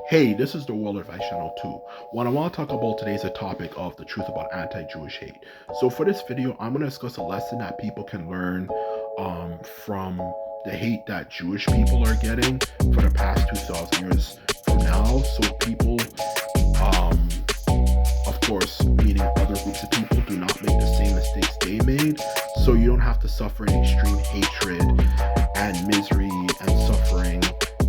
Hey, this is the World Advice Channel 2. What I want to talk about today is a topic of the truth about anti-Jewish hate. So for this video, I'm going to discuss a lesson that people can learn from the hate that Jewish people are getting for the past 2,000 years from now. So people, um, of course, meaning other groups of people, do not make the same mistakes they made. So you don't have to suffer an extreme hatred and misery and suffering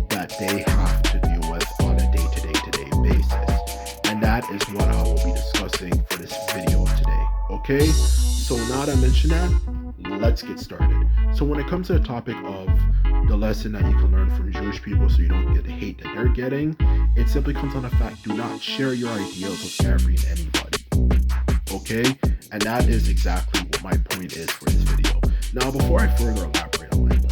that they have to deal with on a day-to-day basis. And that is what I will be discussing for this video today. Okay, so now that I mentioned that, let's get started. So when it comes to the topic of the lesson that you can learn from Jewish people so you don't get the hate that they're getting, it simply comes on the fact: do not share your ideals with every and anybody. Okay, and that is exactly what my point is for this video. Now, before I further elaborate on my point,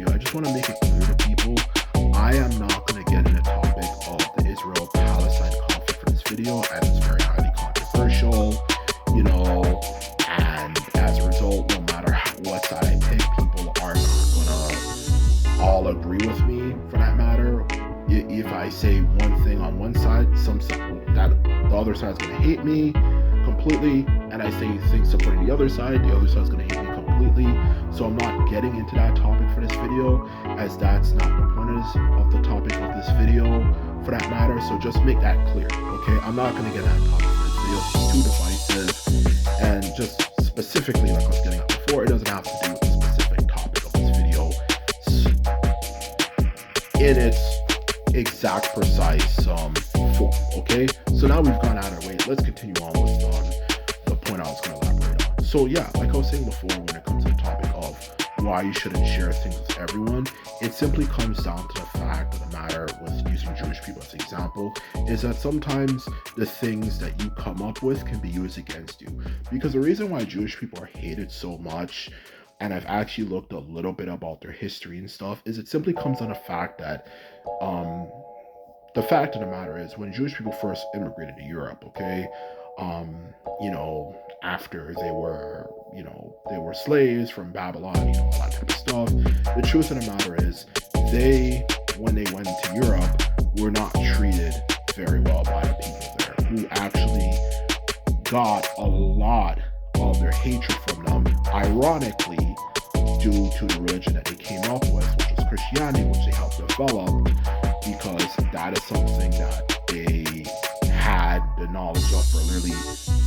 I just want to make it clear to people, I am not going to get in the topic of the Israel-Palestine conflict for this video, as it's very highly controversial, and as a result, no matter what side I pick, people are not going to all agree with me for that matter. If I say one thing on one side, that the other side is going to hate me completely, and I say things supporting the other side is going to hate me completely. So I'm not getting into that topic for this video, as that's not the point of the topic of this video for that matter. So just make that clear, okay? I'm not going to get that topic for this video. It's too divisive, and just specifically, like I was getting at before, it doesn't have to do with the specific topic of this video in its exact precise form, okay? So now we've gone out of our way, let's continue on with the point I was going to elaborate on. So yeah, like I was saying before, when it comes to the topic of why you shouldn't share things with everyone, it simply comes down to the fact of the matter, with using Jewish people as an example, is that sometimes the things that you come up with can be used against you. Because the reason why Jewish people are hated so much, and I've actually looked a little bit about their history and stuff, is it simply comes on the fact that the fact of the matter is, when Jewish people first immigrated to Europe, okay, after they were slaves from Babylon, all that type of stuff. The truth of the matter is, when they went to Europe, were not treated very well by the people there, who actually got a lot of their hatred from them, ironically, due to the religion that they came up with, which was Christianity, which they helped develop, because that is something that they had the knowledge of for literally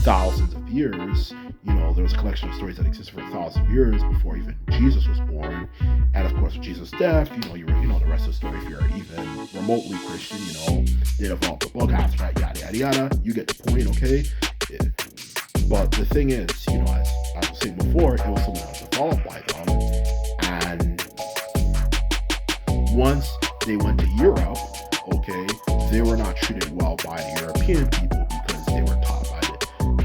thousands of years. There was a collection of stories that existed for thousands of years before even Jesus was born. And of course, with Jesus' death, you know the rest of the story. If you're even remotely Christian, they developed the book after that, yada yada yada. You get the point, okay? But the thing is, as I was saying before, it was something that was developed by them. And once they went to Europe, okay, they were not treated well by the European people, because they were taught by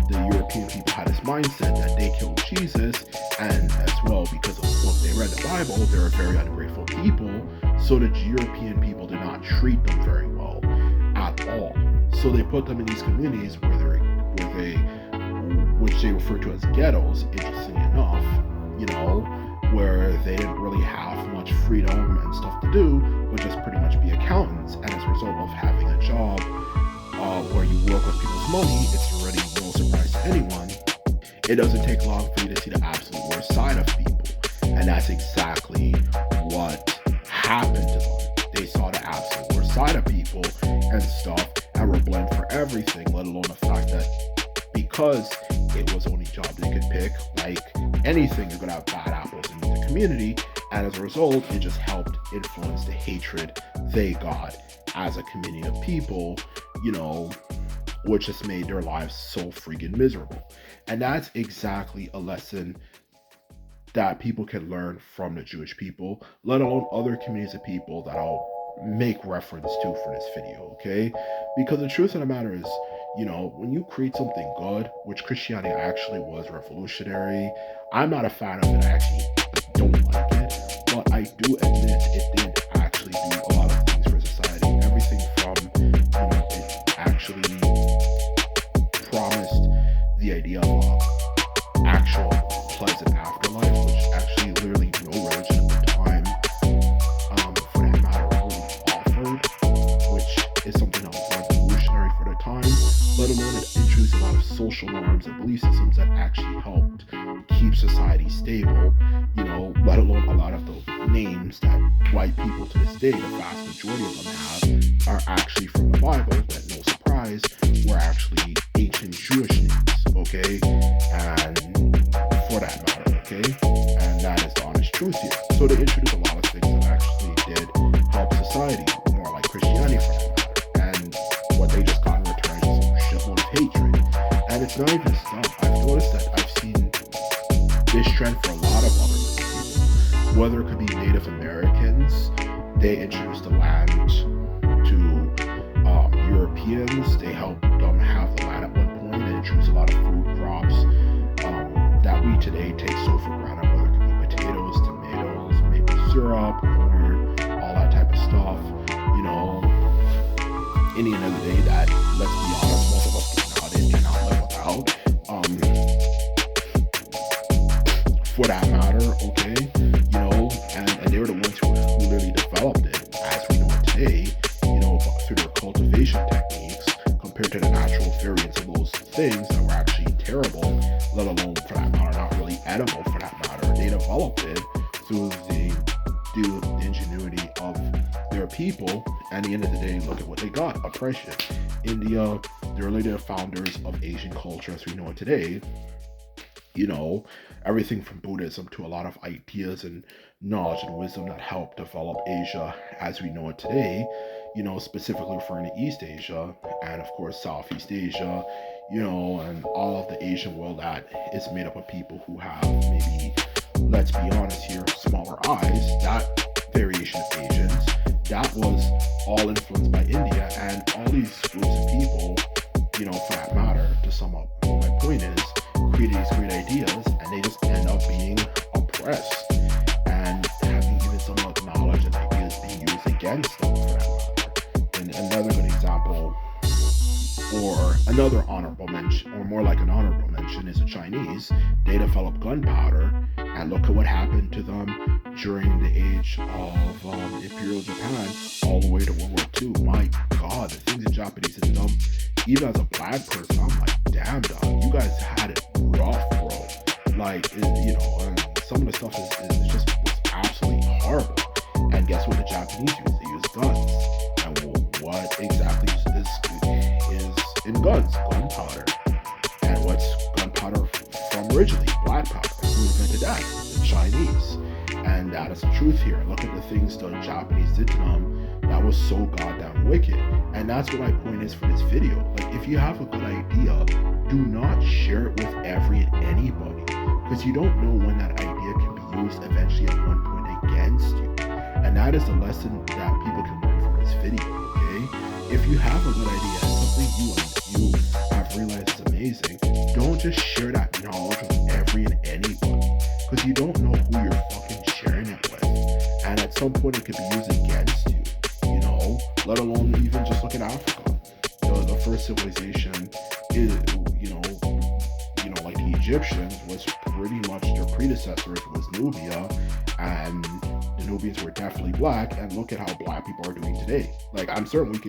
the European people had this mindset that they killed Jesus, and as well, because of what they read the Bible, they were very ungrateful people. So the European people did not treat them very well at all. So they put them in these communities which they refer to as ghettos, interestingly enough, where they didn't really have much freedom and stuff to do, but just pretty much be accountants. And as a result of having a job where you work with people's money, it's already no surprise to anyone. It doesn't take long for you to see the absolute worst side of people. And that's exactly what happened to them. They saw the absolute worst side of people and stuff, and were blamed for everything, let alone the fact that because it was the only job they could pick, like anything, you're going to have bad apples in the community. And as a result, it just helped influence the hatred they got as a community of people, which just made their lives so freaking miserable. And that's exactly a lesson that people can learn from the Jewish people, let alone other communities of people that I'll make reference to for this video, okay? Because the truth of the matter is, when you create something good, which Christianity actually was revolutionary, I'm not a fan of it. I actually don't like it, but I do admit it did actually do a lot of things for society. Everything from, it actually promised the idea of actual pleasant afterlife, which actually literally no religion at the time, for that matter, really social norms and belief systems that actually helped keep society stable, let alone a lot of the names that white people to this day, the vast majority of them have, are actually from the Bible, that no surprise, were actually ancient Jewish names, okay? And for that matter, okay? And that is the honest truth here. So they introduced a lot of things that actually did help society, more like Christianity for that matter. And what they just got in return is just a shitload of hatred. And it's not even stuff. I've noticed that I've seen this trend for a lot of other people, whether it could be Native Americans. They introduced the land to Europeans. They helped them have the land at one point and introduced a lot of food crops that we today take so for granted, whether it could be potatoes, tomatoes, maple syrup, corn, all that type of stuff. In the end of the day, that, let's be honest, most of us cannot live without. For that matter, okay, and they were the ones who really developed it as we know it today, through their cultivation techniques compared to the natural variants of those things that were actually terrible, let alone for that matter, not really edible for that matter. They developed it through the ingenuity of their people, and at the end of the day, look at what they got: oppression. India, the earlier founders of Asian culture as we know it today, everything from Buddhism to a lot of ideas and knowledge and wisdom that helped develop Asia as we know it today, specifically referring to East Asia and of course Southeast Asia, and all of the Asian world that is made up of people who have maybe, let's be honest here, smaller eyes. That variation of Asians, that was all influenced by India, and all these groups of people, for that matter, to sum up what my point is, created these great ideas, and they just end up being oppressed and having even some of the knowledge and ideas being used against them for that matter. And another good example, or another honorable mention, or more like an honorable mention, is the Chinese. They developed gunpowder, and look at what happened to them during the age of Imperial Japan all the way to World War II. My God, the things the Japanese did to them, even as a black person, I'm like, damn, dog, you guys had it rough, bro. Like, and some of the stuff is just was absolutely horrible. And guess what the Japanese use? They use guns. And what exactly is in guns? Gunpowder. And what's gunpowder from originally? Black powder. Who invented that? The Chinese. And that is the truth here. Look at the things the Japanese did to them that was so goddamn wicked. And that's what my point is for this video. Like, if you have a good idea, do not share it with every and anybody, because you don't know when that idea can be used eventually at one point against you. And that is the lesson that people can learn from this video, okay? If you have a good idea, something you have realized is amazing, don't just share that knowledge with every and anybody, because you don't know who you're fucking sharing it with. And at some point it could be used against you, let alone even just look at Africa. The first civilization is, like the Egyptians, was pretty much their predecessors was Nubia, and the Nubians were definitely black, and look at how black people are doing today. Like, I'm certain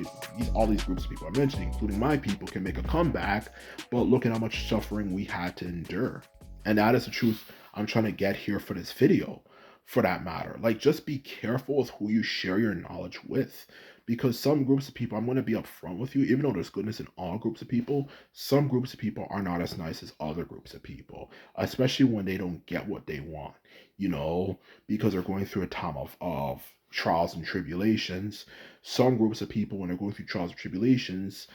all these groups of people I'm mentioning, including my people, can make a comeback, but look at how much suffering we had to endure. And that is the truth I'm trying to get here for this video, for that matter. Like, just be careful with who you share your knowledge with, because some groups of people, I'm going to be upfront with you, even though there's goodness in all groups of people, some groups of people are not as nice as other groups of people, especially when they don't get what they want, because they're going through a time of trials and tribulations. Some groups of people, when they're going through trials and tribulations,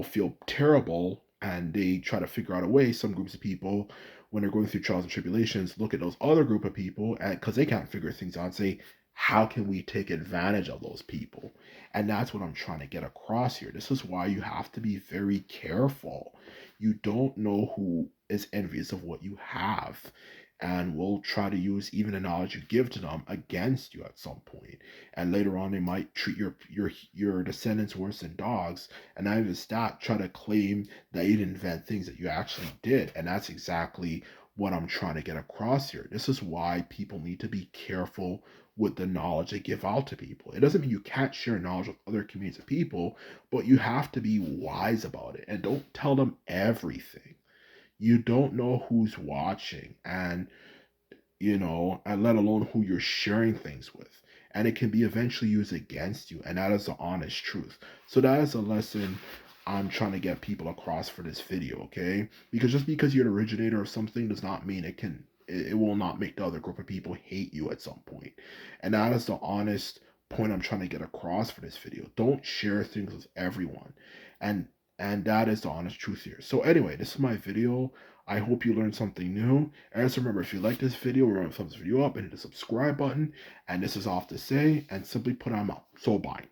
feel terrible, and they try to figure out a way. Some groups of people, when they're going through trials and tribulations, look at those other group of people, and because they can't figure things out, and say, how can we take advantage of those people? And that's what I'm trying to get across here. This is why you have to be very careful. You don't know who is envious of what you have, and will try to use even the knowledge you give to them against you at some point. And later on, they might treat your descendants worse than dogs, and not even that, try to claim that you didn't invent things that you actually did. And that's exactly what I'm trying to get across here. This is why people need to be careful with the knowledge they give out to people. It doesn't mean you can't share knowledge with other communities of people, but you have to be wise about it and don't tell them everything. You don't know who's watching, and and let alone who you're sharing things with. And it can be eventually used against you, and that is the honest truth. So that is a lesson I'm trying to get people across for this video, okay? Because just because you're an originator of something does not mean it will not make the other group of people hate you at some point. And that is the honest point I'm trying to get across for this video. Don't share things with everyone. And that is the honest truth here. So anyway, this is my video. I hope you learned something new. And just remember, if you like this video, remember to thumbs this video up and hit the subscribe button. And this is off to say, and simply put, I'm out. So bye.